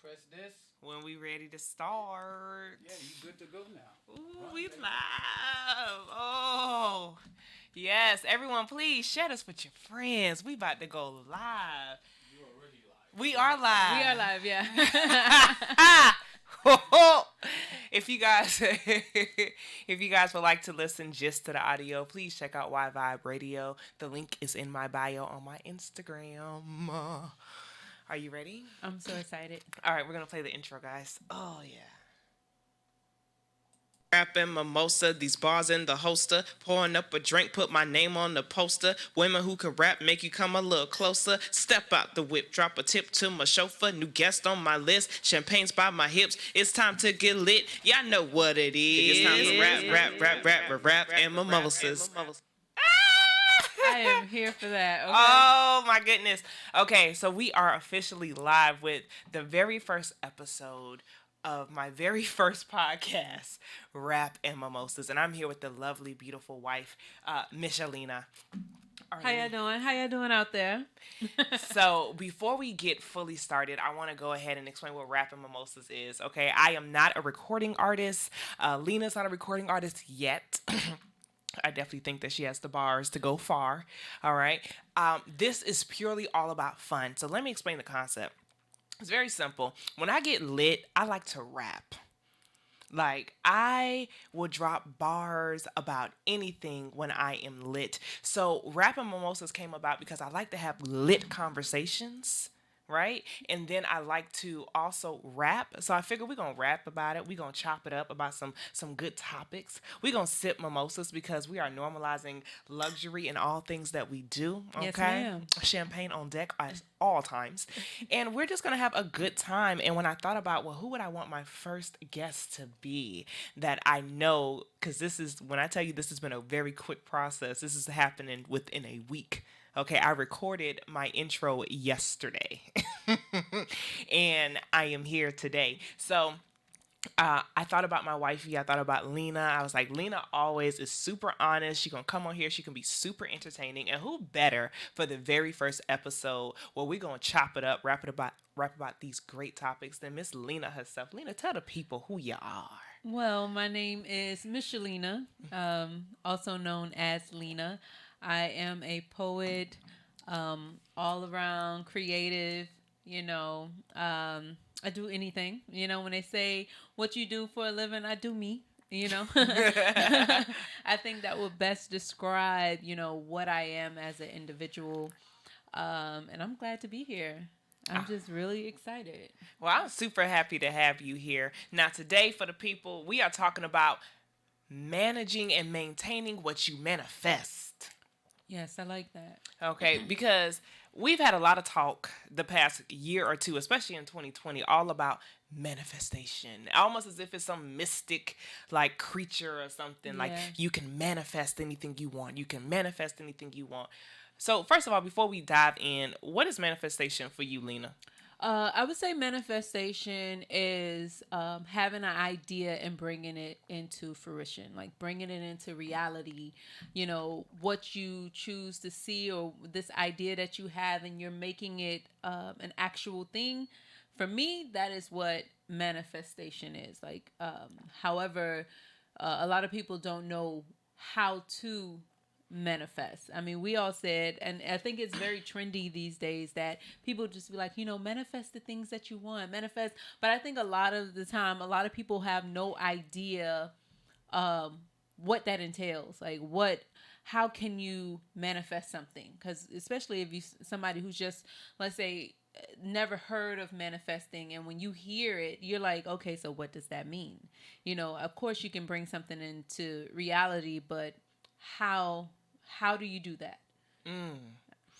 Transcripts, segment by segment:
Press this. When we ready to start. Yeah, you good to go now. Ooh, we live. Oh, yes. Everyone, please share this with your friends. We about to go live. You already live. We are live. We are live, yeah. If you guys if you guys would like to listen just to the audio, please check out Y Vibe Radio. The link is in my bio on my Instagram. Are you ready? I'm so excited. All right, we're gonna play the intro, guys. Oh yeah. Rapping mimosa, these bars in the holster. Pouring up a drink, put my name on the poster. Women who can rap make you come a little closer. Step out the whip, drop a tip to my chauffeur. New guest on my list, champagne's by my hips. It's time to get lit, y'all know what it is. It's time to rap, and mimosas. I am here for that. Okay. Oh my goodness. Okay, so we are officially live with the very first episode of my very first podcast, Rap and Mimosas. And I'm here with the lovely, beautiful wife, Michelina. How y'all doing? How y'all doing out there? So before we get fully started, I want to go ahead and explain what Rap and Mimosas is. Okay, I am not a recording artist. Lena's not a recording artist yet. I definitely think that she has the bars to go far. All right. This is purely all about fun. So let me explain the concept. It's very simple. When I get lit, I like to rap. Like, I will drop bars about anything when I am lit. So, Rap and Mimosas came about because I like to have lit conversations, right? And then I like to also rap. So I figure we're going to rap about it. We're going to chop it up about some good topics. We're going to sip mimosas because we are normalizing luxury in all things that we do. Okay? Yes, ma'am. Champagne on deck at all times. And we're just going to have a good time. And when I thought about, well, who would I want my first guest to be that I know, because this is, when I tell you this has been a very quick process, this is happening within a week. Okay, I recorded my intro yesterday, and I am here today. So I thought about my wifey. I thought about Lena. I was like, Lena always is super honest. She gonna come on here. She can be super entertaining, and who better for the very first episode where we're gonna chop it up, rap about these great topics than Miss Lena herself. Lena, tell the people who you are. Well, my name is Michelina, also known as Lena. I am a poet, all around creative, I do anything. When they say what you do for a living, I do me. I think that would best describe, what I am as an individual. And I'm glad to be here. I'm just really excited. Well, I'm super happy to have you here. Now, today, for the people, we are talking about managing and maintaining what you manifest. Yes, I like that. Okay, because we've had a lot of talk the past year or two, especially in 2020, all about manifestation. Almost as if it's some mystic like creature or something. Like you can manifest anything you want. You can manifest anything you want. So first of all, before we dive in, what is manifestation for you, Lena? I would say manifestation is having an idea and bringing it into fruition, like bringing it into reality. What you choose to see or this idea that you have, and you're making it an actual thing. For me, that is what manifestation is. Like, however, a lot of people don't know how to manifest. I mean, we all said, and I think it's very trendy these days that people just be like, manifest the things that you want, manifest. But I think a lot of the time, a lot of people have no idea what that entails. Like, how can you manifest something? Because especially if you somebody who's just, let's say, never heard of manifesting, and when you hear it, you're like, okay, so what does that mean? Of course you can bring something into reality, but how do you do that?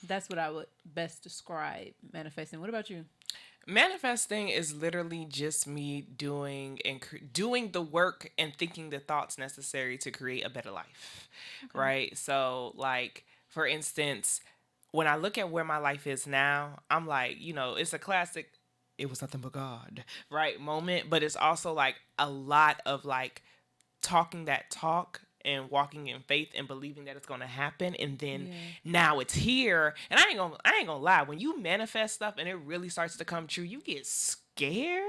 That's what I would best describe manifesting. What about you? Manifesting is literally just me doing the work and thinking the thoughts necessary to create a better life. Okay. Right? So, like, for instance, when I look at where my life is now, I'm like, it's a classic "it was nothing but God," right, moment, but it's also like a lot of like talking that talk and walking in faith and believing that it's going to happen, and then now it's here. And I ain't gonna lie, when you manifest stuff and it really starts to come true, you get scared.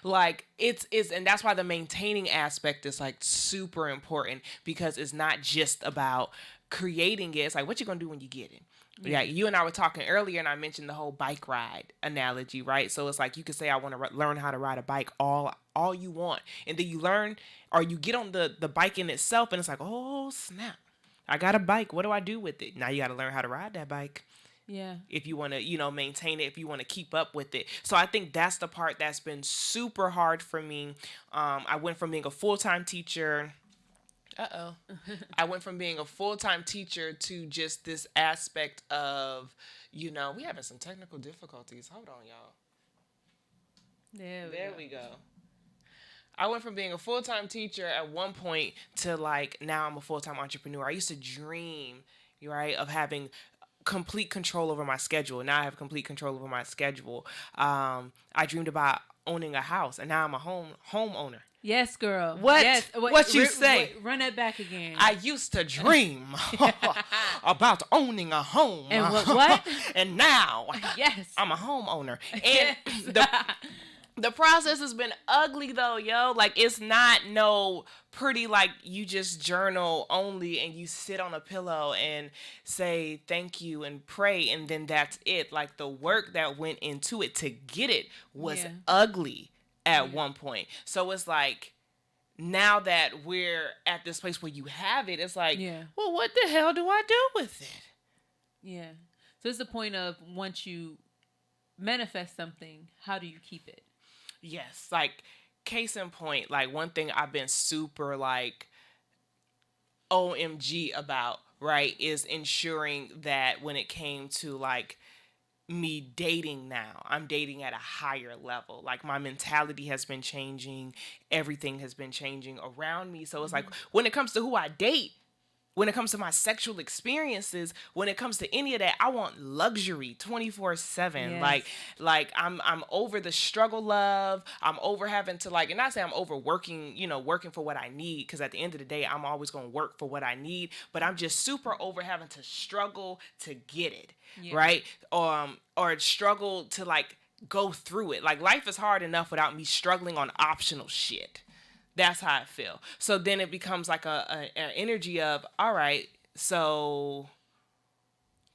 Like it's and that's why the maintaining aspect is like super important, because it's not just about creating it. It's like, what you gonna do when you get it? Yeah, you and I were talking earlier, and I mentioned the whole bike ride analogy, right? So it's like you could say, I want to learn how to ride a bike all you want, and then you learn, or you get on the bike in itself, and it's like, oh snap, I got a bike. What do I do with it? Now you got to learn how to ride that bike. Yeah. If you want to, maintain it, if you want to keep up with it. So I think that's the part that's been super hard for me. I went from being a full-time teacher. I went from being a full-time teacher to just this aspect of, we having some technical difficulties. Hold on, y'all. There we go. I went from being a full-time teacher at one point to like, now I'm a full-time entrepreneur. I used to dream, right, of having complete control over my schedule. Now I have complete control over my schedule. I dreamed about owning a house, and now I'm a homeowner. Yes, girl. What? Yes. What you say? Run that back again. I used to dream about owning a home. And what? And now, yes, I'm a homeowner. And the process has been ugly though, yo. Like, it's not no pretty, like, you just journal only and you sit on a pillow and say thank you and pray, and then that's it. Like, the work that went into it to get it was ugly at one point. So it's like, now that we're at this place where you have it, it's like, well, what the hell do I do with it? Yeah. So it's the point of, once you manifest something, how do you keep it? Yes, like, case in point, like, one thing I've been super, like, OMG about, right, is ensuring that when it came to, like, me dating now, I'm dating at a higher level. Like, my mentality has been changing. Everything has been changing around me. So it's like, when it comes to who I date, when it comes to my sexual experiences, when it comes to any of that, I want luxury 24/7. Yes. Like I'm over the struggle love. I'm over having to, like, and not say I'm over working, working for what I need, because at the end of the day, I'm always going to work for what I need, but I'm just super over having to struggle to get it, right? Or struggle to, like, go through it. Like, life is hard enough without me struggling on optional shit. That's how I feel. So then it becomes like an energy of, all right, so,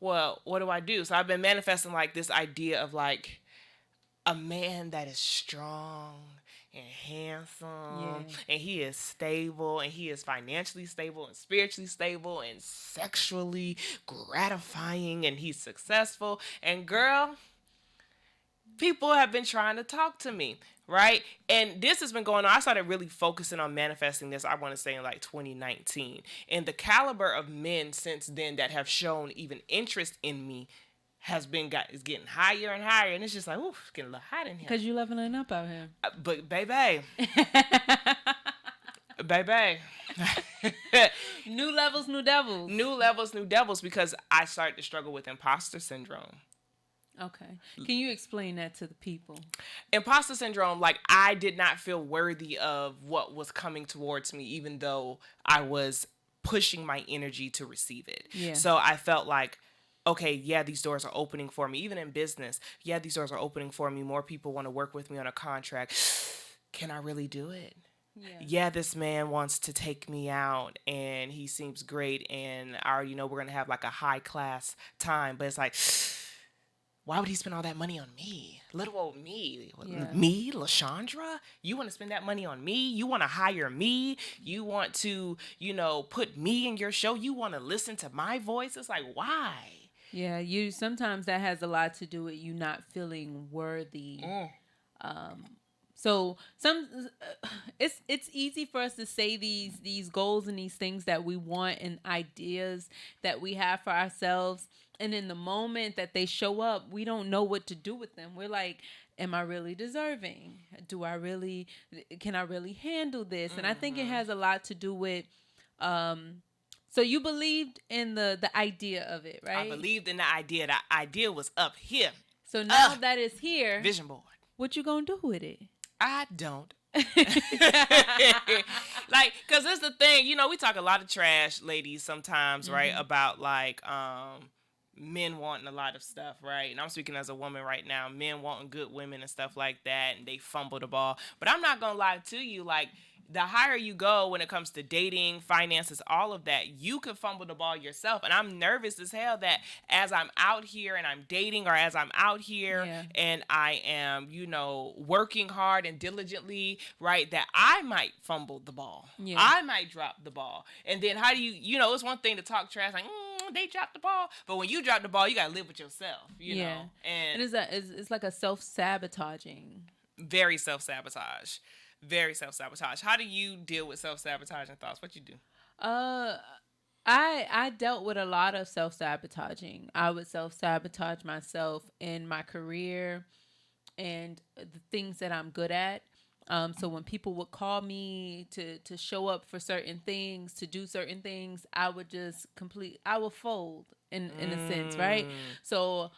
well, what do I do? So I've been manifesting, like, this idea of, like, a man that is strong and handsome, and he is stable, and he is financially stable and spiritually stable and sexually gratifying, and he's successful. And girl, people have been trying to talk to me, right? And this has been going on. I started really focusing on manifesting this, I want to say, in like 2019. And the caliber of men since then that have shown even interest in me is getting higher and higher. And it's just like, ooh, it's getting a little hot in here. Because you leveling up out here. But baby. Baby. New levels, new devils. New levels, new devils, because I started to struggle with imposter syndrome. Okay. Can you explain that to the people? Imposter syndrome, like, I did not feel worthy of what was coming towards me, even though I was pushing my energy to receive it. Yeah. So I felt like, okay, yeah, these doors are opening for me. Even in business, yeah, these doors are opening for me. More people want to work with me on a contract. Can I really do it? Yeah, this man wants to take me out, and he seems great, and I already know we're going to have, like, a high-class time. But it's like, why would he spend all that money on me? Little old me. Yeah. Me, LaShondra? You want to spend that money on me? You want to hire me? You want to, put me in your show? You want to listen to my voice? It's like, why? Yeah, sometimes that has a lot to do with you not feeling worthy. So it's easy for us to say these goals and these things that we want and ideas that we have for ourselves. And in the moment that they show up, we don't know what to do with them. We're like, am I really deserving? Can I really handle this? And I think it has a lot to do with, so you believed in the idea of it, right? I believed in the idea. The idea was up here. So now that it's here, vision board. What you gonna do with it? I don't. Like, cause that's the thing, we talk a lot of trash, ladies, sometimes, right? About, like, men wanting a lot of stuff, right? And I'm speaking as a woman right now. Men wanting good women and stuff like that, and they fumble the ball. But I'm not gonna lie to you, like the higher you go when it comes to dating, finances, all of that, you could fumble the ball yourself. And I'm nervous as hell that as I'm out here and I'm dating, or as I'm out here Yeah. and I am, working hard and diligently, right, that I might fumble the ball. Yeah. I might drop the ball. And then how do it's one thing to talk trash, like, they dropped the ball. But when you drop the ball, you got to live with yourself, you know. And it's like a self-sabotaging. Very self-sabotage. Very self-sabotage. How do you deal with self-sabotaging thoughts? What you do? I dealt with a lot of self-sabotaging. I would self-sabotage myself in my career and the things that I'm good at. So when people would call me to show up for certain things, to do certain things, I would just I would fold in a sense, right? So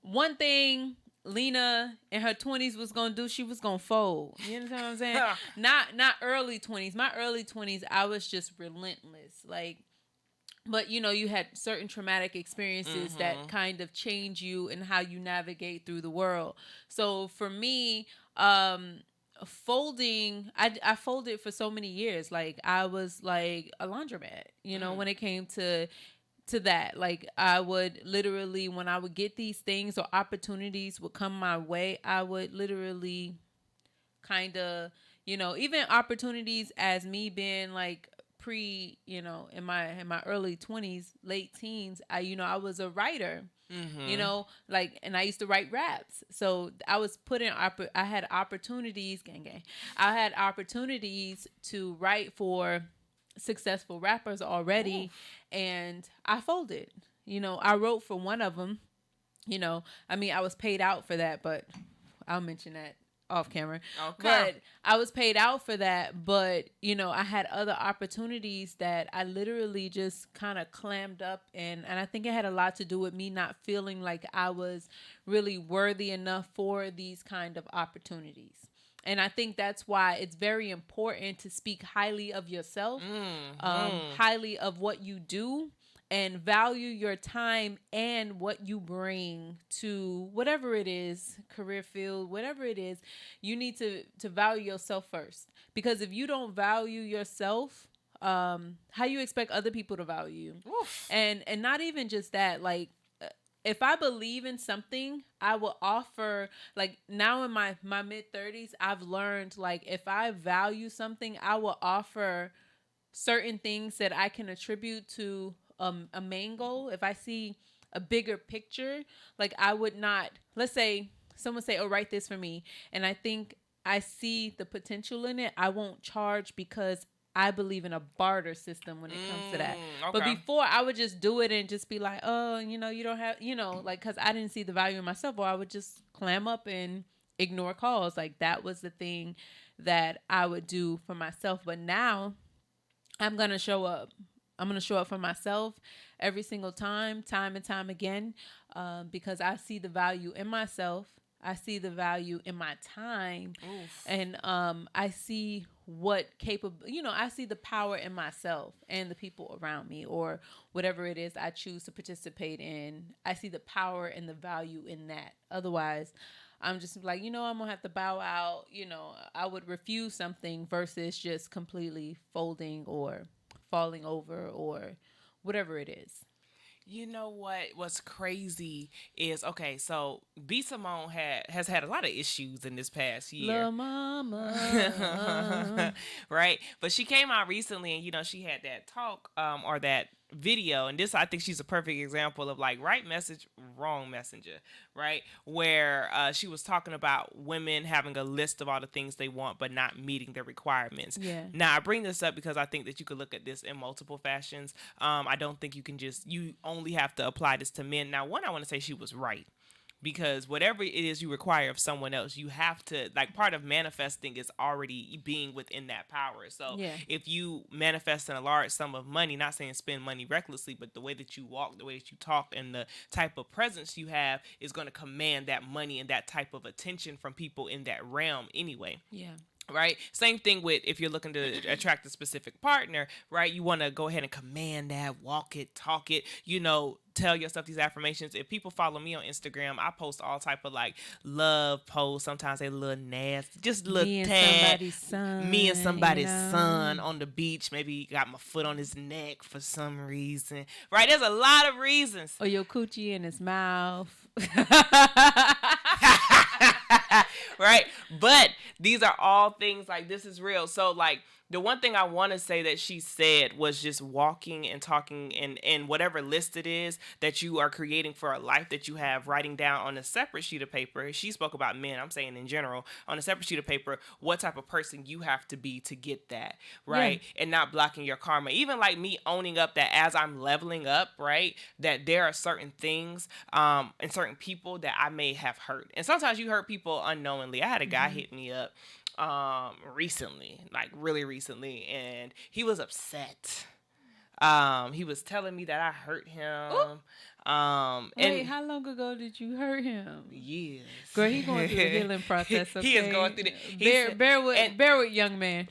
one thing Lena in her 20s was gonna do, she was gonna fold. You understand what I'm saying? Not early 20s. My early 20s, I was just relentless. Like, but you had certain traumatic experiences that kind of change you and how you navigate through the world. So for me, folding, I folded for so many years. Like I was like a laundromat, when it came to that. Like I would literally, when I would get these things or opportunities would come my way, I would literally kind of, even opportunities as me being like in my early 20s, late teens, I was a writer. And I used to write raps. So I was I had opportunities, I had opportunities to write for successful rappers already. Oof. And I folded. I wrote for one of them. I was paid out for that, but I'll mention that off camera. Okay. But I was paid out for that, but I had other opportunities that I literally just kind of clammed up and I think it had a lot to do with me not feeling like I was really worthy enough for these kind of opportunities. And I think that's why it's very important to speak highly of yourself, highly of what you do, and value your time and what you bring to whatever it is, career field, whatever it is. You need to value yourself first. Because if you don't value yourself, how you expect other people to value you? Oof. And not even just that, like, if I believe in something, I will offer, like now in my mid 30s, I've learned, like, if I value something, I will offer certain things that I can attribute to a main goal. If I see a bigger picture, like I would not, let's say someone say, oh, write this for me. And I think I see the potential in it. I won't charge because I believe in a barter system when it comes to that. Okay. But before, I would just do it and just be like, oh, you don't have, like, because I didn't see the value in myself, or I would just clam up and ignore calls. Like, that was the thing that I would do for myself. But now I'm going to show up. I'm going to show up for myself every single time and time again, because I see the value in myself. I see the value in my time. Oof. And I see I see the power in myself and the people around me, or whatever it is I choose to participate in. I see the power and the value in that. Otherwise, I'm just like, I'm going to have to bow out. I would refuse something versus just completely folding or falling over or whatever it is. You know what's crazy is, okay, so B. Simone has had a lot of issues in this past year. La mama. Right? But she came out recently and, she had that talk or that video, and this, I think she's a perfect example of like right message, wrong messenger, right? Where she was talking about women having a list of all the things they want but not meeting their requirements. Yeah. Now I bring this up because I think that you could look at this in multiple fashions. I don't think you only have to apply this to men. Now, one, I want to say she was right. Because whatever it is you require of someone else, you have to, like, part of manifesting is already being within that power. So if you manifest in a large sum of money, not saying spend money recklessly, but the way that you walk, the way that you talk, and the type of presence you have is going to command that money and that type of attention from people in that realm anyway. Yeah. Right. Same thing with if you're looking to attract a specific partner, right? You want to go ahead and command that, walk it, talk it, tell yourself these affirmations. If people follow me on Instagram, I post all type of like love posts. Sometimes they a little nasty, just a little Me and tad. somebody's son. Me and somebody's son on the beach. Maybe got my foot on his neck for some reason. Right? There's a lot of reasons. Or your coochie in his mouth. Right? But these are all things like this is real. So like the one thing I want to say that she said was just walking and talking and whatever list it is that you are creating for a life that you have, writing down on a separate sheet of paper. She spoke about men, I'm saying in general, on a separate sheet of paper, what type of person you have to be to get that, right? Yeah. And not blocking your karma. Even like me owning up that as I'm leveling up, right, that there are certain things and certain people that I may have hurt. And sometimes you hurt people unknowingly. I had a guy hit me up recently, like really recently, and he was upset. He was telling me that I hurt him. Ooh. Wait, and how long ago did you hurt him? Years. Girl, he's going through the healing process. Okay? He is going through the bear with young man.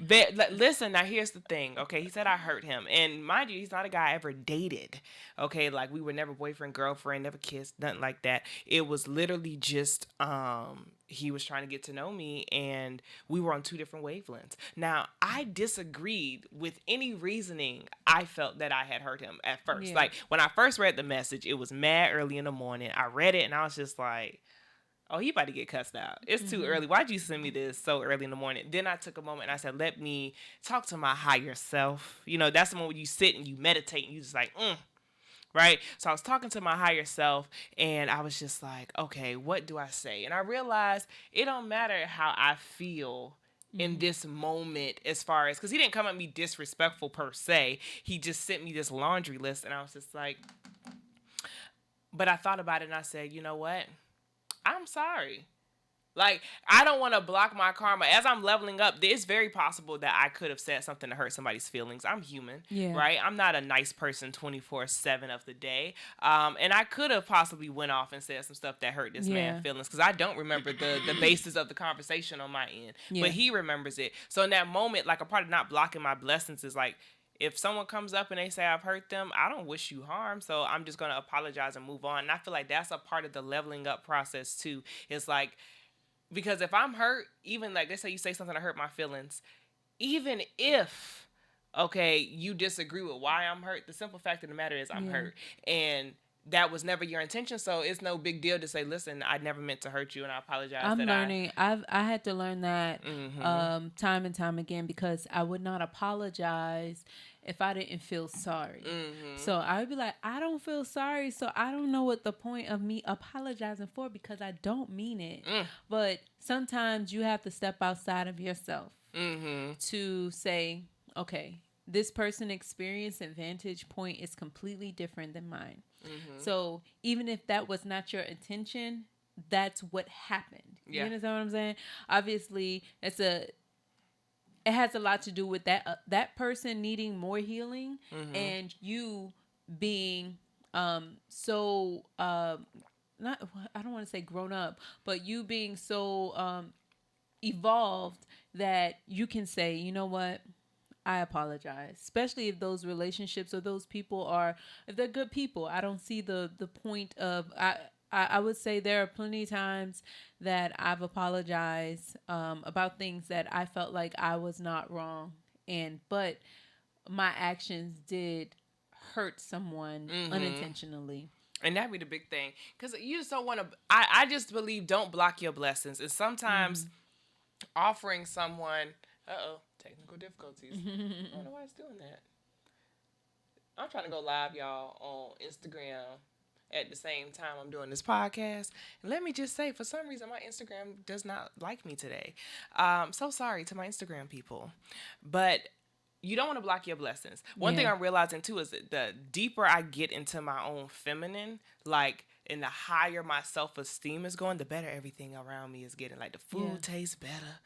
Listen, now here's the thing. Okay, he said I hurt him, and mind you, he's not a guy I ever dated. Okay, like we were never boyfriend, girlfriend, never kissed, nothing like that. It was literally just he was trying to get to know me, and we were on two different wavelengths. Now, I disagreed with any reasoning I felt that I had hurt him at first. Yeah. Like, when I first read the message, it was mad early in the morning. I read it, and I was just like, oh, he about to get cussed out. It's too early. Why'd you send me this so early in the morning? Then I took a moment, and I said, let me talk to my higher self. That's the moment when you sit and you meditate, and you just like, right? So I was talking to my higher self, and I was just like, okay, what do I say? And I realized it don't matter how I feel in this moment as far as, because he didn't come at me disrespectful per se. He just sent me this laundry list, and I was just like, but I thought about it, and I said, you know what? I'm sorry. Like, I don't want to block my karma. As I'm leveling up, it's very possible that I could have said something to hurt somebody's feelings. I'm human, right? I'm not a nice person 24/7 of the day. And I could have possibly went off and said some stuff that hurt this man's feelings, because I don't remember the basis of the conversation on my end. Yeah. But he remembers it. So in that moment, like, a part of not blocking my blessings is like, if someone comes up and they say I've hurt them, I don't wish you harm. So I'm just going to apologize and move on. And I feel like that's a part of the leveling up process too. It's like, because if I'm hurt, even like, let's say you say something to hurt my feelings, even if, okay, you disagree with why I'm hurt, the simple fact of the matter is I'm hurt. And that was never your intention. So it's no big deal to say, listen, I never meant to hurt you, and I apologize. I'm learning. I had to learn that time and time again, because I would not apologize if I didn't feel sorry. So I would be like, I don't feel sorry, so I don't know what the point of me apologizing for, because I don't mean it. But sometimes you have to step outside of yourself to say, okay, this person's experience and vantage point is completely different than mine. So even if that was not your intention, that's what happened. You understand what I'm saying? Obviously, it has a lot to do with that person needing more healing, and you being so not, I don't want to say grown up, but you being so evolved that you can say, you know what, I apologize. Especially if those relationships or those people if they're good people. I don't see the point of, I would say there are plenty of times that I've apologized about things that I felt like I was not wrong, but my actions did hurt someone unintentionally. And that'd be the big thing, because you just don't want to. I just believe don't block your blessings. And sometimes offering someone, technical difficulties. I don't know why it's doing that. I'm trying to go live, y'all, on Instagram at the same time I'm doing this podcast. And let me just say, for some reason, my Instagram does not like me today. So sorry to my Instagram people. But you don't want to block your blessings. One thing I'm realizing, too, is that the deeper I get into my own feminine, like, and the higher my self-esteem is going, the better everything around me is getting. Like, the food tastes better,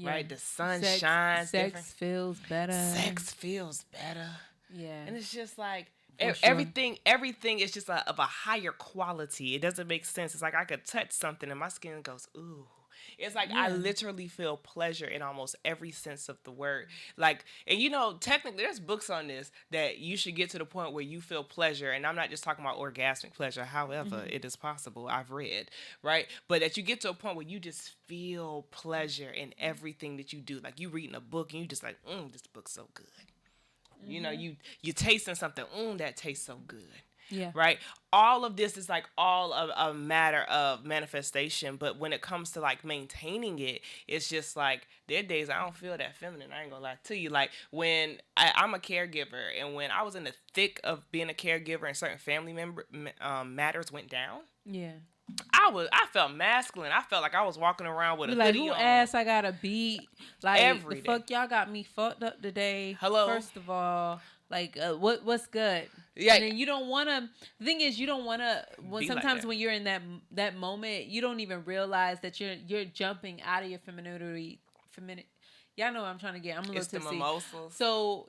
right? The sun shines different. Sex feels better. Sex feels better. Yeah. And it's just like, everything is just of a higher quality. It doesn't make sense. It's like I could touch something and my skin goes, ooh. It's like Yeah. I literally feel pleasure in almost every sense of the word. Like, and you know, technically there's books on this that you should get to the point where you feel pleasure. And I'm not just talking about orgasmic pleasure. However, it is possible. I've read, right? But that you get to a point where you just feel pleasure in everything that you do. Like you reading a book and you just like, this book's so good. You know, you tasting something, that tastes so good. Yeah. Right? All of this is like all of a matter of manifestation, but when it comes to like maintaining it, it's just like there are days I don't feel that feminine. I ain't gonna lie to you. Like when I'm a caregiver, and when I was in the thick of being a caregiver and certain family member matters went down, Yeah. I felt masculine. I felt like I was walking around with a Like, hoodie who on. ass I gotta beat? Like, Every the day. fuck y'all got me fucked up today. Hello? First of all, like, what's good? Yeah. And then you don't wanna. The thing is, you don't wanna. When Be like sometimes that. when you're in that moment, you don't even realize that you're jumping out of your femininity. Y'all know what I'm trying to get. I'm a little It's the tipsy. mimosas. So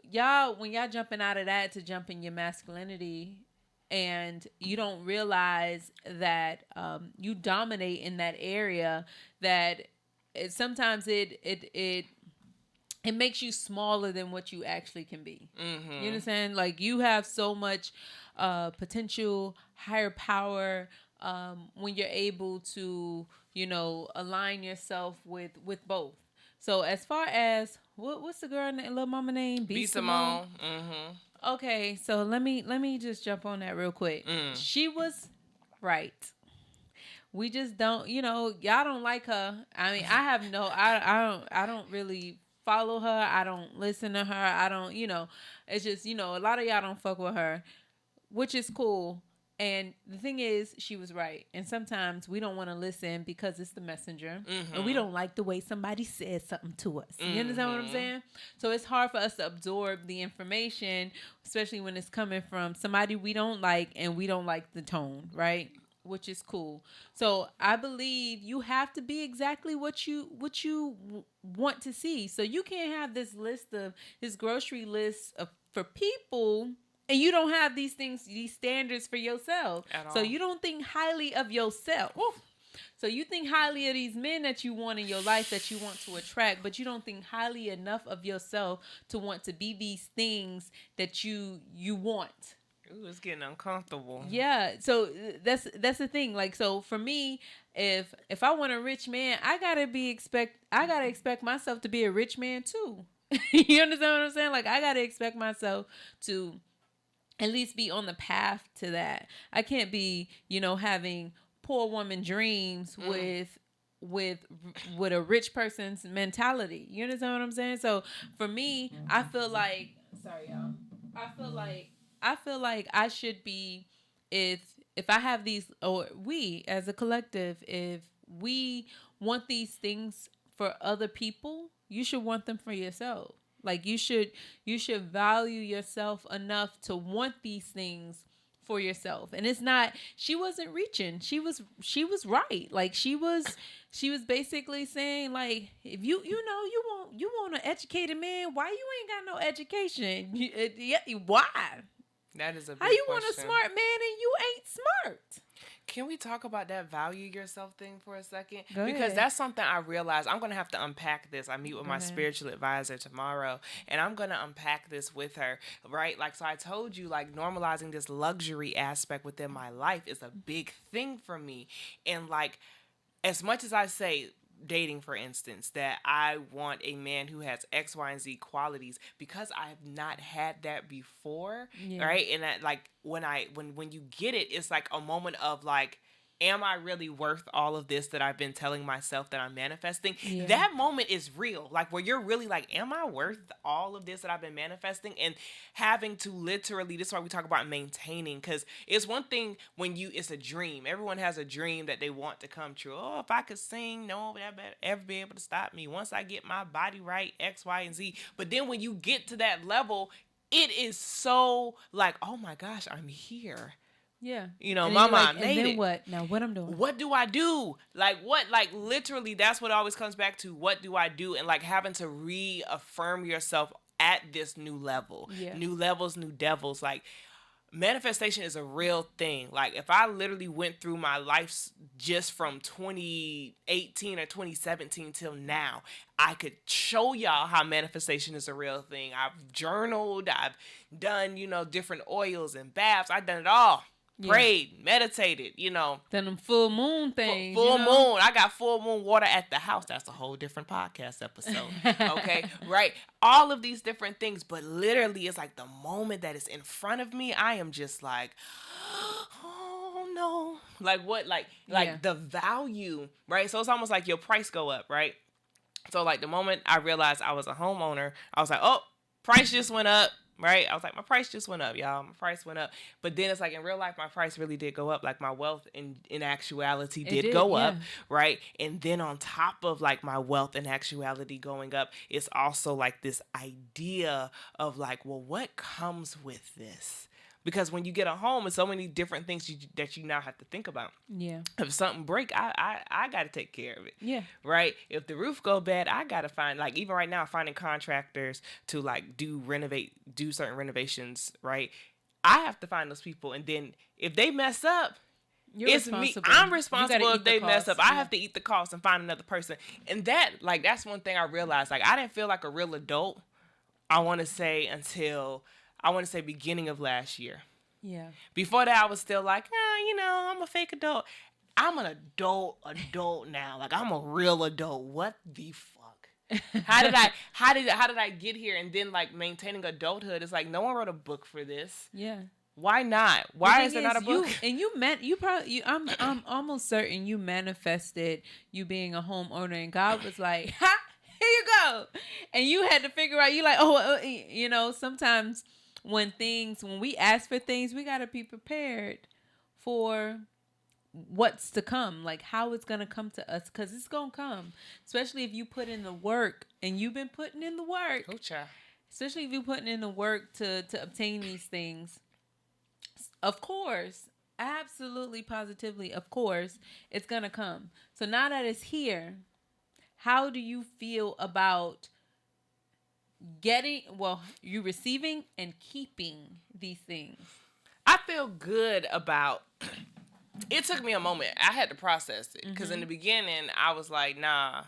when y'all jumping out of that to jump in your masculinity, and you don't realize that you dominate in that area, that sometimes it makes you smaller than what you actually can be. You understand? Like, you have so much potential, higher power when you're able to, align yourself with both. So as far as what's the girl little mama name? B. Simone. Mm-hmm. Okay, so let me just jump on that real quick. She was right. We just don't, y'all don't like her. I mean, I don't really follow her. I don't listen to her. I don't, it's just, a lot of y'all don't fuck with her, which is cool. And the thing is, she was right. And sometimes we don't want to listen because it's the messenger. And we don't like the way somebody says something to us. You understand what I'm saying? So it's hard for us to absorb the information, especially when it's coming from somebody we don't like and we don't like the tone, right? Which is cool. So I believe you have to be exactly what you want to see. So you can't have this grocery list for people, and you don't have these standards for yourself. So you don't think highly of yourself. So you think highly of these men that you want in your life, that you want to attract, but you don't think highly enough of yourself to want to be these things that you want. Ooh, it's getting uncomfortable. Yeah, so that's the thing. Like, so for me, if I want a rich man, I gotta expect myself to be a rich man too. You understand what I'm saying? Like, I gotta expect myself to at least be on the path to that. I can't be, having poor woman dreams with a rich person's mentality. You understand what I'm saying? So for me, I feel like, sorry y'all, I feel like I should be, if I have these, or we as a collective, if we want these things for other people, you should want them for yourself. Like, you should value yourself enough to want these things for yourself. And it's not, she wasn't reaching. She was right. Like, she was basically saying, like, if you want an educated man, why you ain't got no education? Why? That is a big How you question. want a smart man and you ain't smart? Can we talk about that value yourself thing for a second? Go Because ahead. that's something I realized. I'm going to have to unpack this. I meet with my spiritual advisor tomorrow, and I'm going to unpack this with her, right? Like, so I told you, like, normalizing this luxury aspect within my life is a big thing for me. And, like, as much as I say, dating, for instance, that I want a man who has X, Y, and Z qualities, because I have not had that before, right? And that, like, when you get it, it's like a moment of like, am I really worth all of this that I've been telling myself that I'm manifesting? Yeah. That moment is real. Like, where you're really like, am I worth all of this that I've been manifesting? And having to literally, this is why we talk about maintaining, because it's one thing when it's a dream. Everyone has a dream that they want to come true. Oh, if I could sing, no one would ever be able to stop me. Once I get my body right, X, Y, and Z. But then when you get to that level, it is so like, oh my gosh, I'm here. Yeah. Mama, like, I made and then it. what? Now what I'm doing? What do I do? Like, what? Like, literally, that's what always comes back to, what do I do? And, like, having to reaffirm yourself at this new level. Yeah. New levels, new devils. Like, manifestation is a real thing. Like, if I literally went through my life just from 2018 or 2017 till now, I could show y'all how manifestation is a real thing. I've journaled, I've done, different oils and baths. I've done it all. Yeah. Prayed, meditated, Then them full moon things. Full moon. I got full moon water at the house. That's a whole different podcast episode. Okay, right? All of these different things, but literally it's like the moment that is in front of me, I am just like, oh no. Like what? Like the value, right? So it's almost like your price go up, right? So like the moment I realized I was a homeowner, I was like, oh, price just went up. Right? I was like, my price just went up, y'all. My price went up. But then it's like, in real life, my price really did go up. Like, my wealth in actuality did go up, right? And then on top of, like, my wealth and actuality going up, it's also, like, this idea of, like, well, what comes with this? Because when you get a home, it's so many different things that you now have to think about. Yeah. If something break, I got to take care of it. Yeah. Right? If the roof go bad, I got to find, like, even right now, finding contractors to, like, do certain renovations, right? I have to find those people. And then if they mess up, it's me. I'm responsible if they mess up. I have to eat the cost and find another person. And that's one thing I realized. Like, I didn't feel like a real adult, I want to say, until beginning of last year. Yeah. Before that, I was still like, I'm a fake adult. I'm an adult now. Like, I'm a real adult. What the fuck? How did I get here? And then, like, maintaining adulthood, it's like no one wrote a book for this. Yeah. Why not? Why is there not a book? I'm almost certain you manifested you being a homeowner, and God was like, ha, here you go. And you had to figure out, you like, sometimes when we ask for things, we got to be prepared for what's to come, like how it's going to come to us, because it's going to come, especially if you put in the work, and you've been putting in the work. Oh, child. Especially if you're putting in the work to obtain these things. Of course, absolutely, positively, of course, it's going to come. So now that it's here, how do you feel about you receiving and keeping these things? I feel good about it. Took me a moment. I had to process it because in the beginning I was like, no,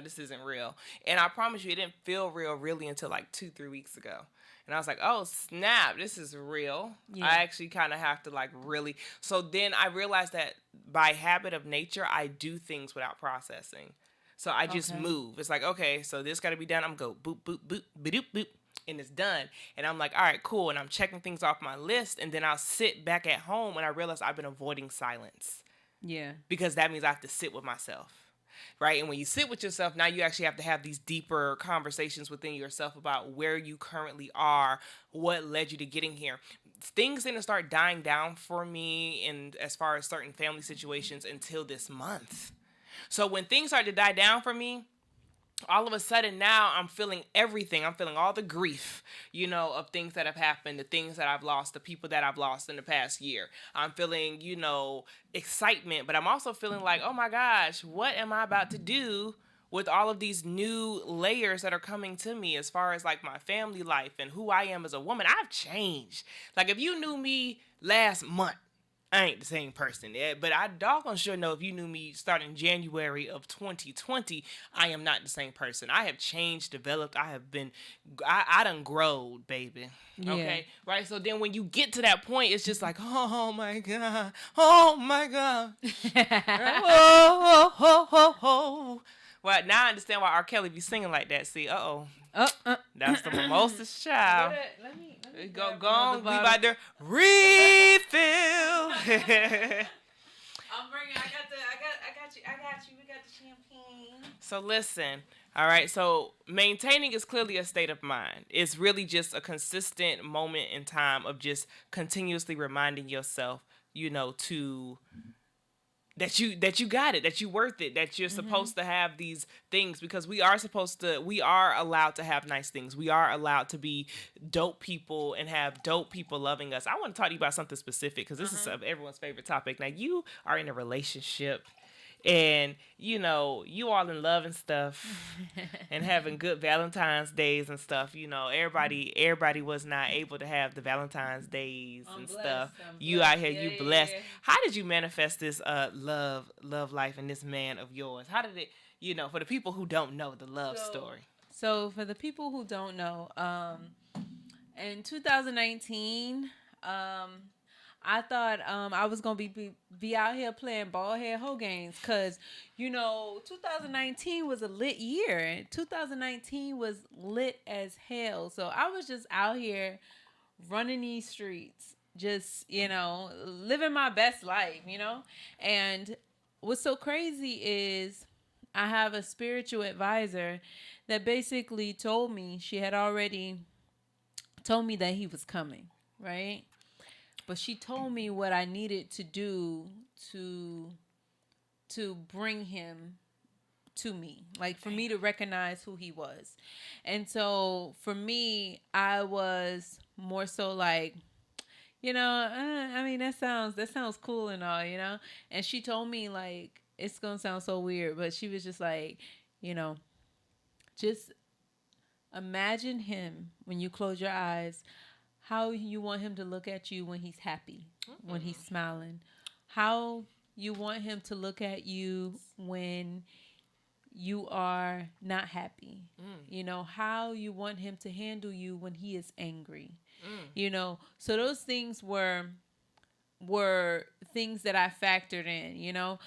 this isn't real. And I promise you, it didn't feel real really until like 2-3 weeks ago. And I was like, oh, snap, this is real. Yeah. I actually kind of have to like really. So then I realized that by habit of nature, I do things without processing. So I just move. It's like, okay, so this got to be done. I'm going to go boop, boop, boop, boop, boop, and it's done. And I'm like, all right, cool. And I'm checking things off my list. And then I'll sit back at home and I realize I've been avoiding silence. Yeah. Because that means I have to sit with myself. Right? And when you sit with yourself, now you actually have to have these deeper conversations within yourself about where you currently are, what led you to getting here. Things didn't start dying down for me in as far as certain family situations until this month. So when things start to die down for me, all of a sudden now I'm feeling everything. I'm feeling all the grief, of things that have happened, the things that I've lost, the people that I've lost in the past year. I'm feeling, excitement, but I'm also feeling like, oh my gosh, what am I about to do with all of these new layers that are coming to me as far as like my family life and who I am as a woman? I've changed. Like if you knew me last month, I ain't the same person yet, but I doggone sure know if you knew me starting January of 2020, I am not the same person. I have changed, developed. I done growed, baby. Yeah. Okay, right? So then when you get to that point, it's just like, oh my God. Right? Whoa. Well, now I understand why R. Kelly be singing like that. See, that's the mimosa's child. Let me go on. We about to refill. I'm bringing. I got you. We got the champagne. So listen. All right. So maintaining is clearly a state of mind. It's really just a consistent moment in time of just continuously reminding yourself, to that you got it, that you worth it, that you're supposed to have these things, because we are allowed to have nice things. We are allowed to be dope people and have dope people loving us. I want to talk to you about something specific because this is everyone's favorite topic. Now, you are in a relationship and you all in love and stuff and having good Valentine's days and stuff. Everybody was not able to have the Valentine's days and stuff. You out here, you blessed. How did you manifest this love life and this man of yours? How did it, for the people who don't know the love story? So for the people who don't know, in 2019, I thought I was gonna be out here playing ball head hoe games, cause 2019 was a lit year. 2019 was lit as hell. So I was just out here running these streets, just living my best life, And what's so crazy is I have a spiritual advisor that basically told me, she had already told me that he was coming, right? But she told me what I needed to do to bring him to me, like for me to recognize who he was. And so for me, I was more so like, I mean, that sounds cool and all, And she told me, like, it's gonna sound so weird, but she was just like, just imagine him when you close your eyes, how you want him to look at you when he's happy, when he's smiling, how you want him to look at you when you are not happy, how you want him to handle you when he is angry, So those things were things that I factored in,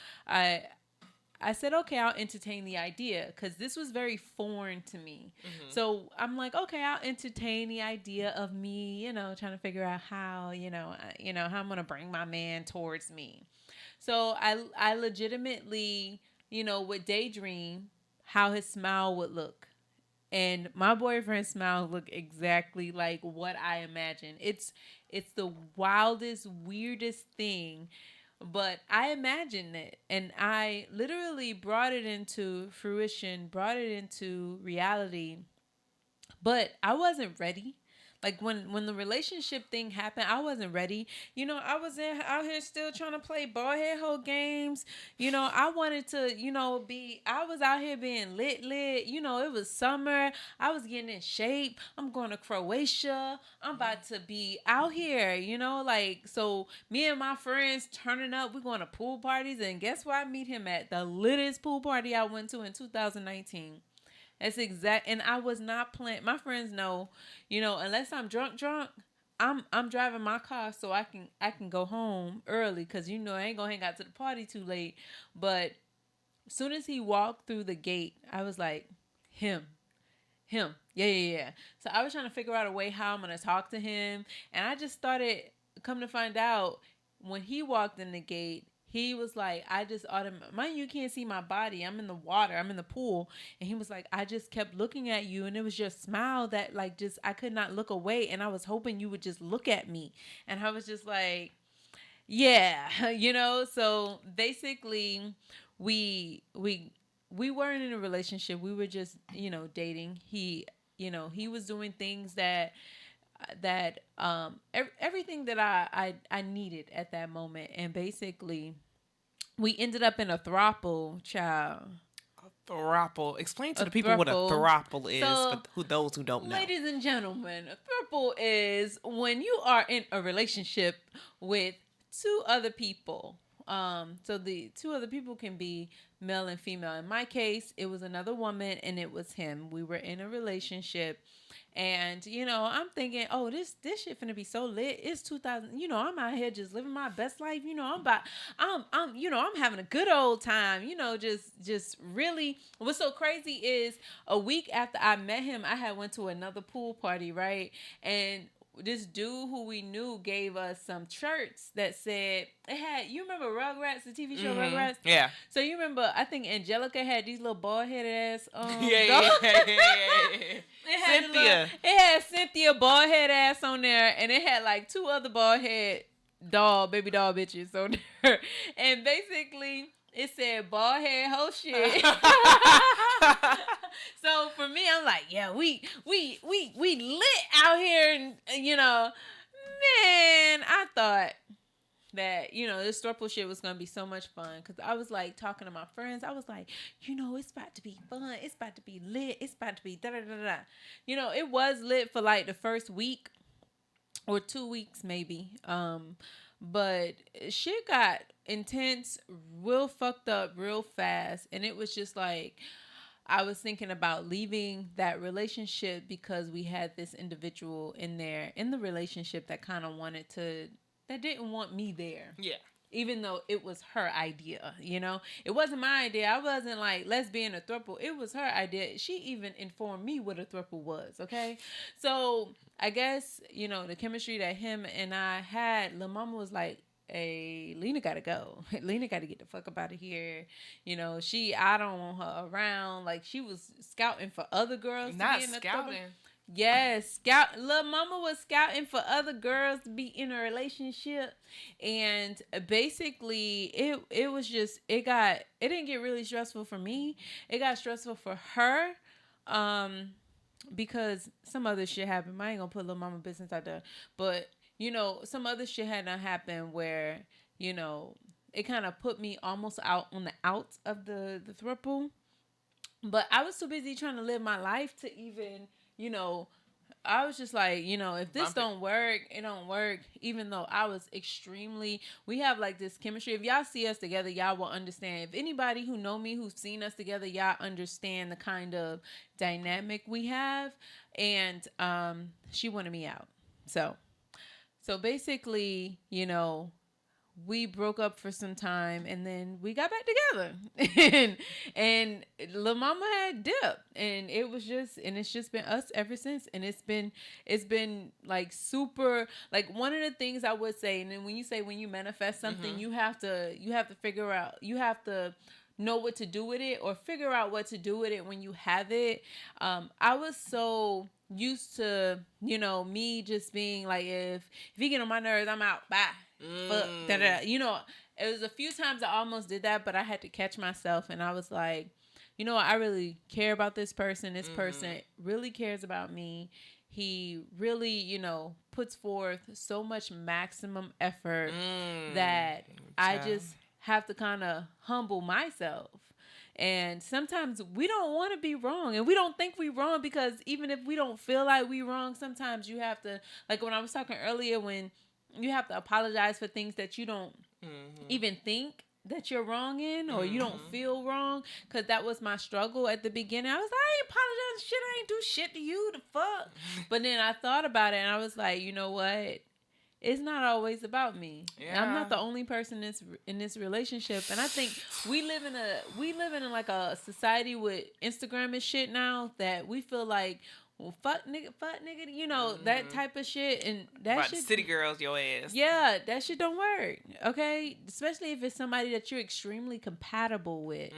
I said, okay, I'll entertain the idea, because this was very foreign to me. Mm-hmm. So I'm like, okay, I'll entertain the idea of me, trying to figure out how, how I'm going to bring my man towards me. So I legitimately, would daydream how his smile would look. And my boyfriend's smile looked exactly like what I imagined. It's the wildest, weirdest thing. But I imagined it, and I literally brought it into fruition, brought it into reality. But I wasn't ready. Like when the relationship thing happened, I wasn't ready. I was out here still trying to play ball head hoe games. I wanted to, I was out here being lit. It was summer. I was getting in shape. I'm going to Croatia. I'm about to be out here, so me and my friends turning up. We're going to pool parties. And guess where I meet him at? The littest pool party I went to in 2019. That's exact, and I was not playing. My friends know, unless I'm drunk, I'm driving my car so I can go home early, because I ain't gonna hang out to the party too late. But as soon as he walked through the gate, I was like, him. Yeah. So I was trying to figure out a way how I'm gonna talk to him, and I just started. Come to find out, when he walked in the gate, he was like, mind you can't see my body. I'm in the water. I'm in the pool. And he was like, I just kept looking at you. And it was your smile that I could not look away. And I was hoping you would just look at me. And I was just like, yeah, So basically we weren't in a relationship. We were just, dating. He was doing things that everything that I needed at that moment. And basically we ended up in a throuple, child. A throuple. Explain to the people what a throuple is, for those who don't know. Ladies and gentlemen, a throuple is when you are in a relationship with two other people. So the two other people can be male and female. In my case, it was another woman and it was him. We were in a relationship. And, I'm thinking, oh, this shit finna be so lit. It's 2000, I'm out here just living my best life. I'm having a good old time, just really. What's so crazy is a week after I met him, I had went to another pool party, right? And this dude who we knew gave us some shirts that said, you remember Rugrats, the TV show Rugrats? Yeah. So you remember, I think Angelica had these little bald-headed ass Yeah. Cynthia. It had Cynthia bald-head ass on there, and it had like two other bald-head baby doll bitches on there. And basically, it said bald head hoe shit. So for me, I'm like, yeah, we lit out here, and man, I thought that, you know, this throuple shit was gonna be so much fun, because I was like talking to my friends. I was like, you know, it's about to be fun. It's about to be lit. It's about to be da da da da. You know, it was lit for like the first week or 2 weeks maybe. But shit got intense, real fucked up, real fast, and it was just like I was thinking about leaving that relationship because we had this individual in there in the relationship that kind of that didn't want me there. Yeah. Even though it was her idea, you know, it wasn't my idea. I wasn't like, let's be in a throuple. It was her idea. She even informed me what a throuple was. Okay. So I guess, you know, the chemistry that him and I had, Lil Mama was like, hey, Lena gotta go. Lena gotta get the fuck up out of here. You know, I don't want her around. Like, she was scouting for other girls. Not to be in scouting. Yes, Lil Mama was scouting for other girls to be in a relationship, and basically, it was just it didn't get really stressful for me. It got stressful for her, because some other shit happened. I ain't gonna put Lil Mama business out there, but you know, some other shit had not happened where, you know, it kind of put me almost out on the outs of the throuple. But I was too busy trying to live my life to even, you know, I was just like, you know, if this don't work, it don't work. Even though I was we have like this chemistry. If y'all see us together, y'all will understand. If anybody who know me, who's seen us together, y'all understand the kind of dynamic we have. And she wanted me out. So basically, you know, we broke up for some time, and then we got back together. and Lil Mama had dipped, and it's just been us ever since. And it's been like super, like, one of the things I would say, and then when you manifest something, you have to figure out, you have to know what to do with it, or figure out what to do with it when you have it. I was so used to, you know, me just being like, if you get on my nerves, I'm out. Bye. Fuck. Da-da. You know, it was a few times I almost did that, but I had to catch myself, and I was like, you know, I really care about this person. This person really cares about me. He really, you know, puts forth so much maximum effort that I just have to kind of humble myself. And sometimes we don't want to be wrong, and we don't think we wrong, because even if we don't feel like we wrong, sometimes you have to, like when I was talking earlier, when you have to apologize for things that you don't even think that you're wrong in, or you don't feel wrong, because that was my struggle at the beginning. I was like, I ain't apologize, shit, I ain't do shit to you, the fuck. But then I thought about it, and I was like, you know what? It's not always about me. Yeah. I'm not the only person in this relationship, and I think we live in like a society with Instagram and shit now, that we feel like, well, fuck nigga, you know, that type of shit, and that about shit. City girls, your ass. Yeah, that shit don't work. Okay, especially if it's somebody that you're extremely compatible with.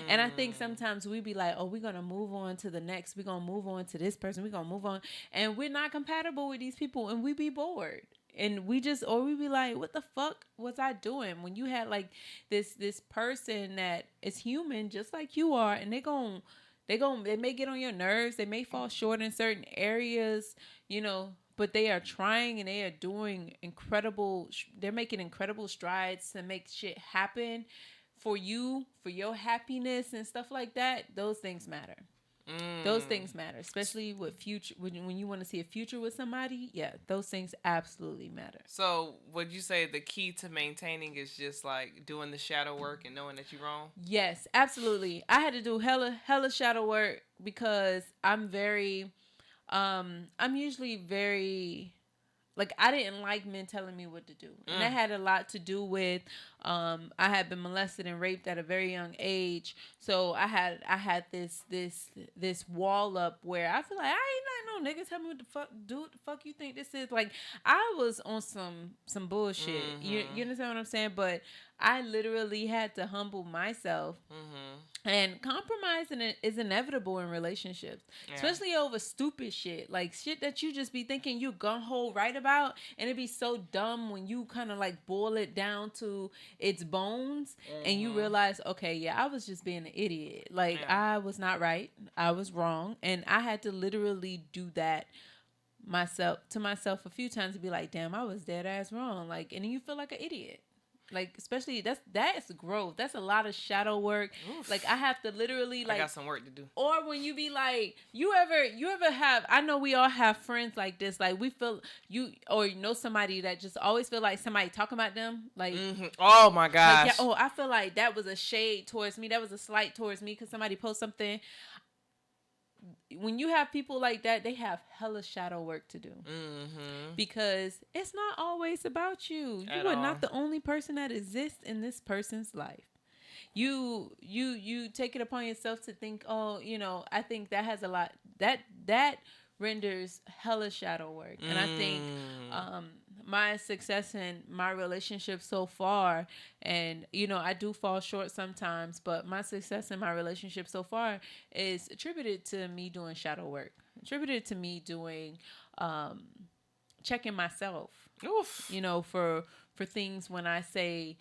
And I think sometimes we be like, oh, we're gonna move on to the next. We're gonna move on to this person. We're gonna move on, and we're not compatible with these people, and we be bored. And we be like, what the fuck was I doing? When you had like this person that is human just like you are, and they may get on your nerves, they may fall short in certain areas, you know, but they are trying, and they are they're making incredible strides to make shit happen for you, for your happiness and stuff like that. Those things matter. Those things matter, especially with future, when you want to see a future with somebody. Yeah, those things absolutely matter. So would you say the key to maintaining is just like doing the shadow work and knowing that you're wrong? Yes, absolutely. I had to do hella shadow work, because I'm usually very, like, I didn't like men telling me what to do. And that had a lot to do with, I had been molested and raped at a very young age. So I had this wall up where I feel like, I ain't letting no niggas tell me what the fuck, do what the fuck you think this is. Like, I was on some bullshit. You understand what I'm saying? But I literally had to humble myself. And compromising is inevitable in relationships, especially over stupid shit, like shit that you just be thinking you gung-ho right about, and it'd be so dumb when you kind of like boil it down to its bones, and you realize, okay, yeah, I was just being an idiot. Like, I was not right, I was wrong, and I had to literally do that myself a few times to be like, damn, I was dead ass wrong. Like, and then you feel like an idiot. Like, especially that's growth. That's a lot of shadow work. Oof. Like, I have to literally, like, I got some work to do. or when you be like, you ever have, I know we all have friends like this, like we feel you, or you know somebody that just always feel like somebody talking about them, like, oh my gosh, like, yeah, oh, I feel like that was a shade towards me, that was a slight towards me because somebody post something. When you have people like that, they have hella shadow work to do, because it's not always about you. You are not the only person that exists in this person's life. You take it upon yourself to think, oh, you know, I think that has a lot, that renders hella shadow work. And I think my success in my relationship so far, and you know, I do fall short sometimes, but my success in my relationship so far is attributed to me doing shadow work, attributed to me doing checking myself. Oof. You know, for things when I say,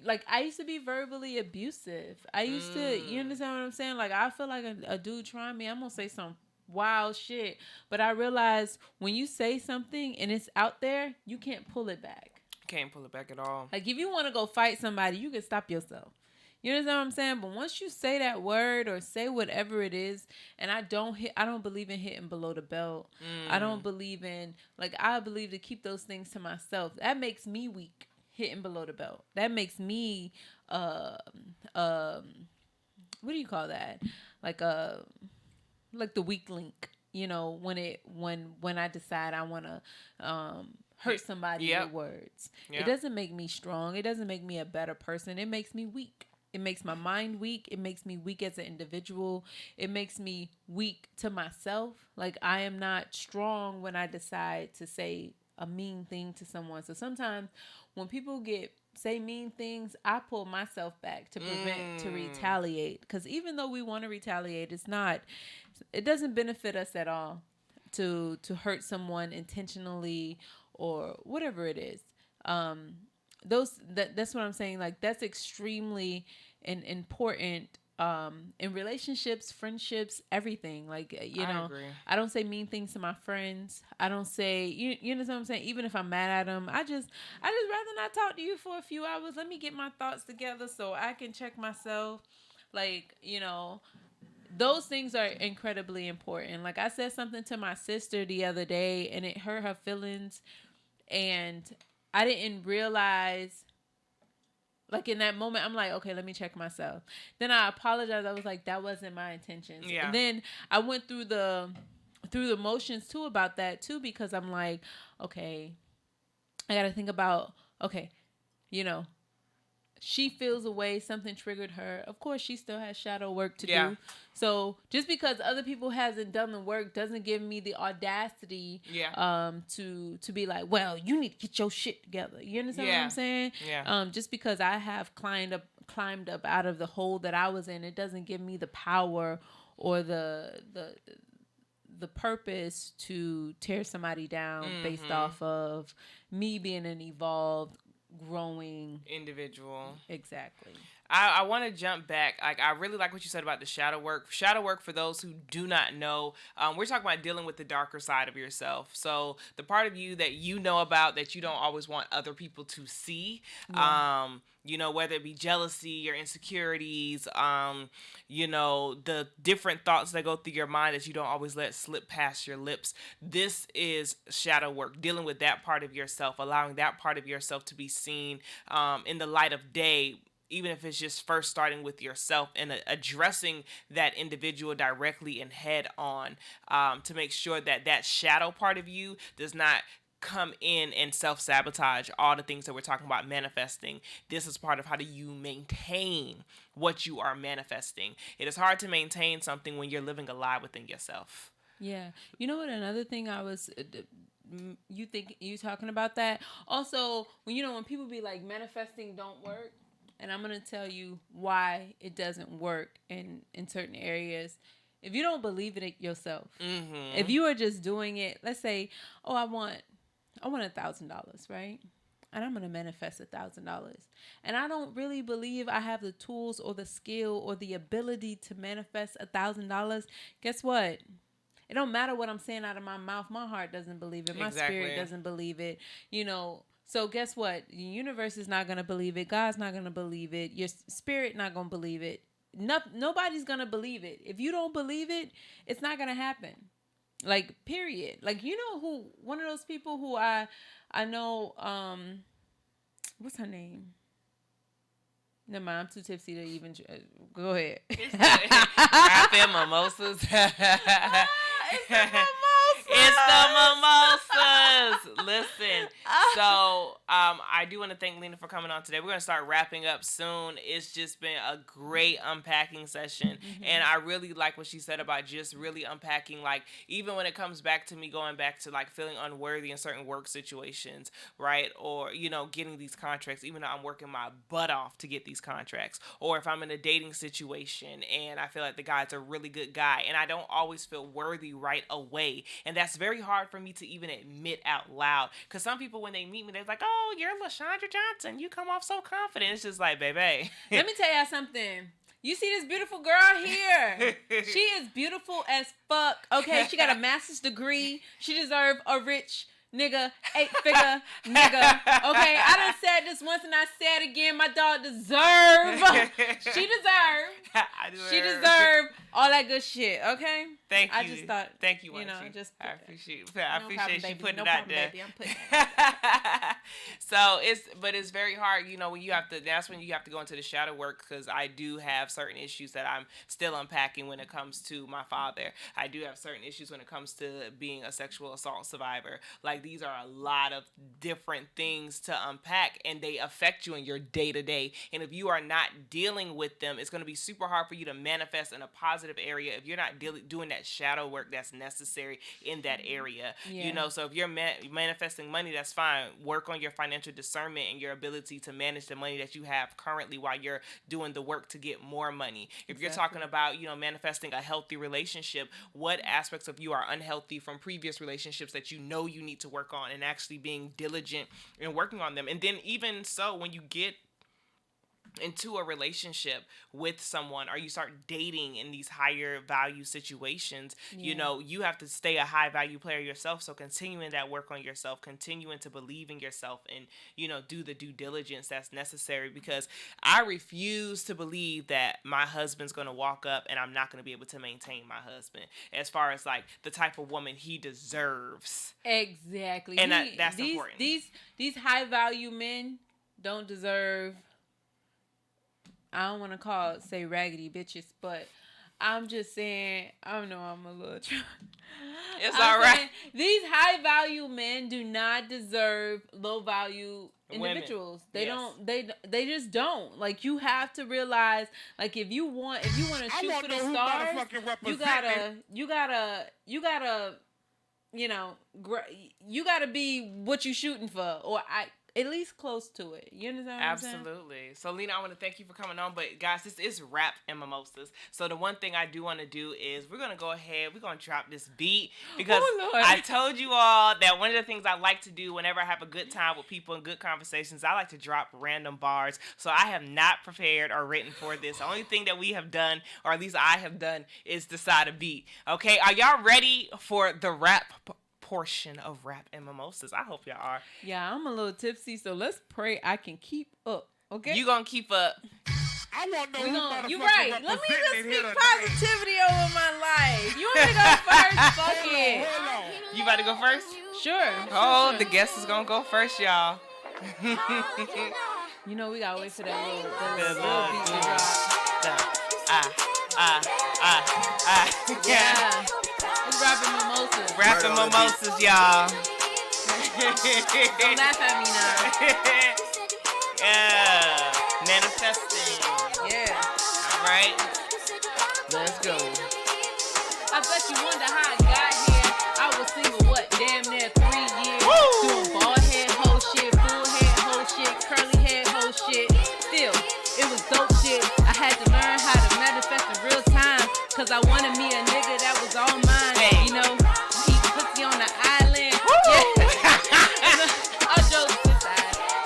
like, I used to be verbally abusive. I used to, you understand what I'm saying? Like, I feel like a dude trying me, I'm going to say some wild shit. But I realize when you say something and it's out there, you can't pull it back. Can't pull it back at all. Like, if you want to go fight somebody, you can stop yourself. You understand what I'm saying? But once you say that word or say whatever it is, and I don't believe in hitting below the belt. I don't believe in, like, I believe to keep those things to myself. That makes me weak. Hitting below the belt, that makes me what do you call that, like the weak link, you know, when I decide I want to hurt somebody with words. It doesn't make me strong, it doesn't make me a better person, it makes me weak. It makes my mind weak. It makes me weak as an individual. It makes me weak to myself. Like, I am not strong when I decide to say a mean thing to someone. So sometimes when people say mean things, I pull myself back to prevent to retaliate. Because even though we want to retaliate, it doesn't benefit us at all to hurt someone intentionally or whatever it is. That's what I'm saying. Like, that's extremely important in relationships, friendships, everything. Like, you know, I don't say mean things to my friends. I don't say, you know what I'm saying? Even if I'm mad at them, I just rather not talk to you for a few hours. Let me get my thoughts together so I can check myself. Like, you know, those things are incredibly important. Like, I said something to my sister the other day and it hurt her feelings, and I didn't realize. Like, in that moment, I'm like, okay, let me check myself. Then I apologized. I was like, that wasn't my intentions. Yeah. And then I went through the motions too about that too, because I'm like, okay, I got to think about, okay, you know, she feels a way, something triggered her. Of course, she still has shadow work to do. So just because other people hasn't done the work doesn't give me the audacity to be like, well, you need to get your shit together. You understand what I'm saying? Yeah. Just because I have climbed up out of the hole that I was in, it doesn't give me the power or the purpose to tear somebody down based off of me being an evolved, growing individual. Exactly. I want to jump back. Like, I really like what you said about the shadow work. Shadow work, for those who do not know, we're talking about dealing with the darker side of yourself. So the part of you that you know about that you don't always want other people to see. Yeah. You know, whether it be jealousy, your insecurities, you know, the different thoughts that go through your mind that you don't always let slip past your lips. This is shadow work, dealing with that part of yourself, allowing that part of yourself to be seen in the light of day, even if it's just first starting with yourself and addressing that individual directly and head on, to make sure that shadow part of you does not come in and self-sabotage all the things that we're talking about manifesting. This is part of how do you maintain what you are manifesting. It is hard to maintain something when you're living a lie within yourself. Yeah. You know what? Another thing I was... you talking about that? Also, when people be like, manifesting don't work, and I'm going to tell you why it doesn't work in certain areas. If you don't believe in it yourself, if you are just doing it, let's say, oh, I want $1,000, right? And I'm going to manifest $1,000. And I don't really believe I have the tools or the skill or the ability to manifest $1,000. Guess what? It don't matter what I'm saying out of my mouth. My heart doesn't believe it. My spirit doesn't believe it. You know, so guess what? The universe is not going to believe it. God's not going to believe it. Your spirit not going to believe it. Nobody's going to believe it. If you don't believe it, it's not going to happen. Like, period. Like, you know who, one of those people who I know, what's her name? Never mind, I'm too tipsy to even, go ahead. Rapping mimosas. It's the mimosas. It's the mimosas. Listen, so I do want to thank Lena for coming on today. We're going to start wrapping up soon. It's just been a great unpacking session. Mm-hmm. And I really like what she said about just really unpacking, like, even when it comes back to me going back to, like, feeling unworthy in certain work situations, right? Or, you know, getting these contracts, even though I'm working my butt off to get these contracts. Or if I'm in a dating situation and I feel like the guy's a really good guy and I don't always feel worthy right away. And that's very hard for me to even admit out loud. Because some people, when they meet me, they're like, oh, you're LaShondra Johnson. You come off so confident. It's just like, baby. Let me tell y'all something. You see this beautiful girl here? She is beautiful as fuck. Okay, she got a master's degree. She deserves a rich nigga, 8-figure nigga. Okay, I done said this once and I said it again. My dog deserve. She deserve all that good shit. Okay. Thank you. I just thought. Thank you. You know, just. I appreciate she putting it out there. Baby. I'm putting it out there. So it's very hard. You know, when you have to. That's when you have to go into the shadow work, because I do have certain issues that I'm still unpacking when it comes to my father. I do have certain issues when it comes to being a sexual assault survivor. Like, these are a lot of different things to unpack, and they affect you in your day to day. And if you are not dealing with them, it's going to be super hard for you to manifest in a positive area if you're not doing that shadow work that's necessary in that area. Yeah. You know, so if you're manifesting money, that's fine. Work on your financial discernment and your ability to manage the money that you have currently while you're doing the work to get more money. If you're talking about, you know, manifesting a healthy relationship, what aspects of you are unhealthy from previous relationships that you know you need to work on, and actually being diligent in working on them. And then even so, when you get into a relationship with someone, or you start dating in these higher value situations, you know, you have to stay a high value player yourself. So continuing that work on yourself, continuing to believe in yourself, and, you know, do the due diligence that's necessary, because I refuse to believe that my husband's going to walk up and I'm not going to be able to maintain my husband as far as, like, the type of woman he deserves. Exactly. And that's important. These high value men don't deserve, I don't want to say raggedy bitches, but I'm just saying, I don't know, I'm a little It's all right. These high value men do not deserve low value individuals. Women. They just don't. Like, you have to realize, like, if you want to shoot for the stars, you gotta, you know, you gotta be what you shooting for, or at least close to it. You understand what I'm saying? Absolutely. So, Lena, I want to thank you for coming on. But, guys, this is Rap and Mimosas. So, the one thing I do want to do is we're going to go ahead. We're going to drop this beat. Because I told you all that one of the things I like to do whenever I have a good time with people and good conversations, I like to drop random bars. So, I have not prepared or written for this. The only thing that we have done, or at least I have done, is decide a beat. Okay? Are y'all ready for the rap portion of Rap and Mimosas? I hope y'all are. Yeah, I'm a little tipsy, so let's pray I can keep up. Okay, you gonna keep up? I want to know. You're right. Let me just speak positivity over my life. You want me to go first? Fuck it. You about to go first? Sure. Oh, the guest is gonna go first, y'all. You know we gotta wait for that little beat to drop. Yeah. It's rapping mimosas. Rapping mimosas, y'all. Don't laugh at me now. Yeah. Manifesting. Yeah. All right. Let's go. I bet you wonder how I got here. I was single, damn near 3 years. Woo! Doing bald head, whole shit, full head, whole shit, curly head, whole shit. Still, it was dope shit. I had to learn how to manifest in real time. Cause I wanted me a nigga that was all mine. Hey. You know, keep pussy on the island. Yeah. I just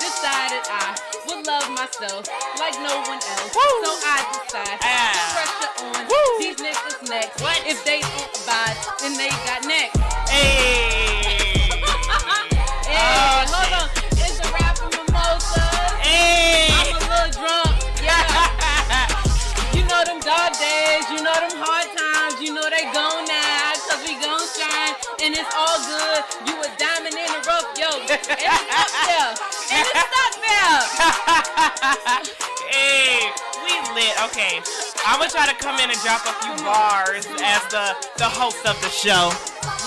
decided I would love myself like no one else. Woo. So I decided to pressure on these niggas next. What? If they don't abide, then they and it's all good. You a diamond in the rough, yo. And it's up there. And it's stuck there. Hey, we lit. Okay, I'm gonna try to come in and drop a few bars as the host of the show.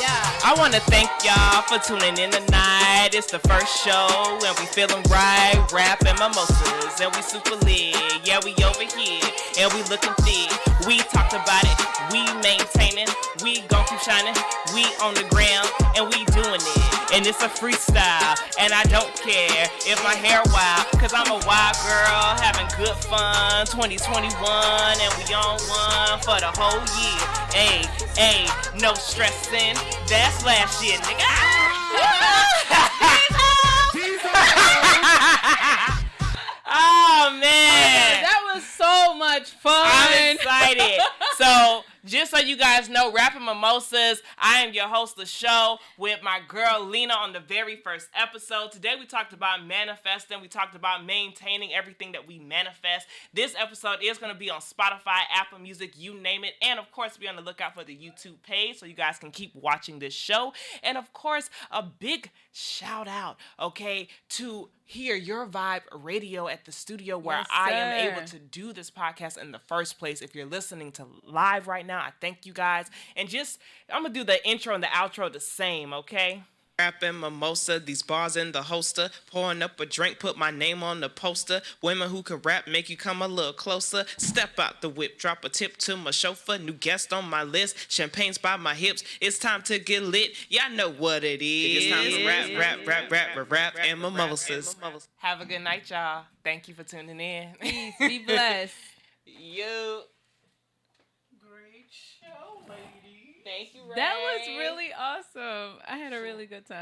Yeah. I want to thank y'all for tuning in tonight. It's the first show and we feeling right, rapping mimosas and we super lit. Yeah, we over here and we looking thick. We talked about it, we maintaining, we gon' keep shining. We on the ground and we doing it. And it's a freestyle and I don't care if my hair wild, cause I'm a wild girl having good fun. 2021 and we on one for the whole year. Hey, hey, no stressing. That's last year, nigga. Oh man, that was so much fun. I'm excited. So, just so you guys know, Rapping Mimosas, I am your host of the show with my girl Lena on the very first episode. Today we talked about manifesting. We talked about maintaining everything that we manifest. This episode is going to be on Spotify, Apple Music, you name it. And of course, be on the lookout for the YouTube page so you guys can keep watching this show. And of course, a big shout out, okay, to Hear Your Vibe Radio at the studio where Yes, I am sir. able to do this podcast in the first place. If you're listening to live right now, I thank you guys. And just, I'm going to do the intro and the outro the same, okay? Rapping mimosa, these bars in the holster, pouring up a drink, put my name on the poster. Women who can rap make you come a little closer. Step out the whip, drop a tip to my chauffeur. New guest on my list, champagne's by my hips. It's time to get lit. Y'all know what it is. It's time to rap, and mimosas. Have a good night, y'all. Thank you for tuning in. Peace. Be blessed. You. Great show, lady. Thank you, Ray. That was really awesome. I had a really good time.